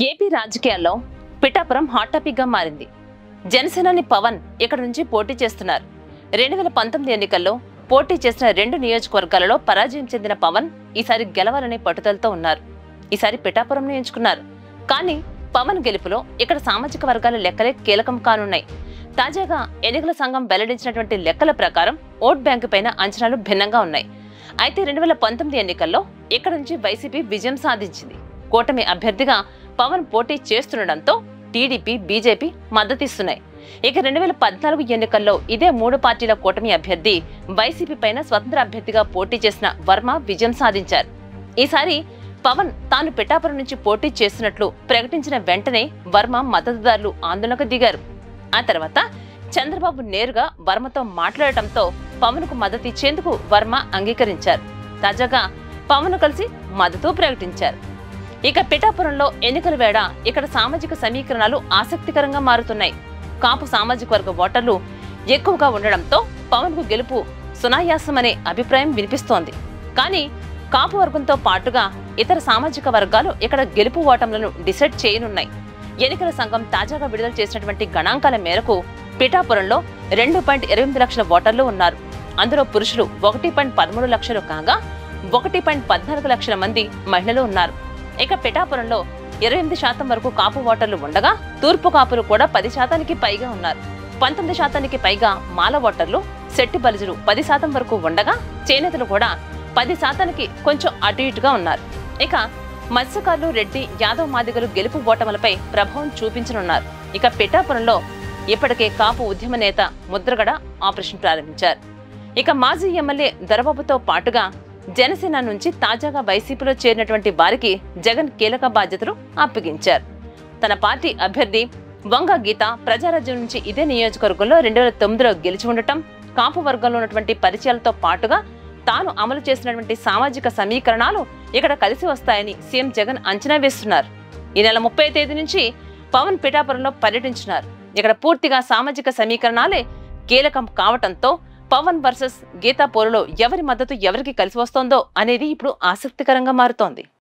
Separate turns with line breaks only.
AP రాజకీయాల్లో Pithapuram hot topic గా మారింది. జనసేనాని పవన్ ఇక్కడ నుంచి పోటీ చేస్తున్నారు. 2019 ఎన్నికల్లో పోటీ చేసిన 2 నియోజకవర్గాలలో పరాజయం చెందిన పవన్ ఈసారి గెలవాలనే పట్టుదలతో ఉన్నారు. ఈసారి పిఠాపురం ఎంచుకున్నారు. కానీ పవన్ గెలుపులో ఇక్కడ సామాజిక వర్గాల లెక్కలే కీలకం కానున్నాయి. తాజాగా ఎన్నికల సంఘం వెల్లడించినటువంటి లెక్కల ప్రకారం ఓట్ బ్యాంకు పైన అంచనాలు భిన్నంగా ఉన్నాయి. అయితే 2019 ఎన్నికల్లో ఇక్కడ నుంచి వైసీపీ విజయం సాధించింది. కూటమి అభ్యర్థిగా పవన్ పోటీ చేస్తుండటంతో టీడీపీ, బీజేపీ మద్దతిస్తున్నాయి. ఇక 2014 ఎన్నికల్లో ఇదే 3 పార్టీల కూటమి అభ్యర్థి వైసీపీ పైన స్వతంత్ర అభ్యర్థిగా పోటీ చేసిన వర్మ విజయం సాధించారు. ఈసారి పవన్ తాను పిఠాపురం నుంచి పోటీ చేస్తున్నట్లు ప్రకటించిన వెంటనే వర్మ మద్దతుదారులు ఆందోళనకు దిగారు. ఆ తర్వాత చంద్రబాబు నేరుగా వర్మతో మాట్లాడటంతో పవన్ కు మద్దతు ఇచ్చేందుకు వర్మ అంగీకరించారు. తాజాగా పవన్ కలిసి మద్దతు ప్రకటించారు. ఇక పిఠాపురంలో ఎన్నికల వేళ ఇక్కడ సామాజిక సమీకరణాలు ఆసక్తికరంగా మారుతున్నాయి. కాపు సామాజిక వర్గ ఓటర్లు ఎక్కువగా ఉండడంతో పవన్ కు గెలుపు సునాయాసమనే అభిప్రాయం వినిపిస్తోంది. కానీ కాపు వర్గంతో పాటుగా ఇతర సామాజిక వర్గాలు ఇక్కడ గెలుపు ఓటములను డిసైడ్ చేయనున్నాయి. ఎన్నికల సంఘం తాజాగా విడుదల చేసినటువంటి గణాంకాల మేరకు పిఠాపురంలో 2.28 లక్షల ఓటర్లు ఉన్నారు. అందులో పురుషులు 1.13 లక్షలు కాగా 1.14 లక్షల మంది మహిళలు ఉన్నారు. ఇక పిఠాపురంలో 28% వరకు కాపు ఓటర్లు ఉండగా తూర్పు కాపులు కూడా 10% పైగా ఉన్నారు. 19% పైగా మాల ఓటర్లు, శెట్టి బలిజలు 10% వరకు ఉండగా చేనేతలు కూడా 10% కొంచెం అటు ఇటుగా ఉన్నారు. ఇక మత్స్యకారులు, రెడ్డి, యాదవ్ మాదిగలు గెలుపు ఓటములపై ప్రభావం చూపించనున్నారు. ఇక పిఠాపురంలో ఇప్పటికే కాపు ఉద్యమ నేత ముద్రగడ ఆపరేషన్ ప్రారంభించారు. ఇక మాజీ ఎమ్మెల్యే దొరబాబుతో పాటుగా జనసేన నుంచి తాజాగా వైసీపీలో చేరినటువంటి వారికి జగన్ కీలక బాధ్యతలు అప్పగించారు. తన పార్టీ అభ్యర్థి వంగ గీత ప్రజారాజ్యం నుంచి ఇదే నియోజకవర్గంలో 2009లో గెలిచి ఉండటం, కాపు వర్గంలో ఉన్నటువంటి పరిచయాలతో పాటుగా తాను అమలు చేసినటువంటి సామాజిక సమీకరణాలు ఇక్కడ కలిసి వస్తాయని సీఎం జగన్ అంచనా వేస్తున్నారు. ఈ నెల 30వ తేదీ నుంచి పవన్ పిఠాపురంలో పర్యటించినారు. ఇక్కడ పూర్తిగా సామాజిక సమీకరణాలే కీలకం కావటంతో పవన్ వర్సెస్ గీతా పోరులో ఎవరి మద్దతు ఎవరికి కలిసి వస్తోందో అనేది ఇప్పుడు ఆసక్తికరంగా మారుతోంది.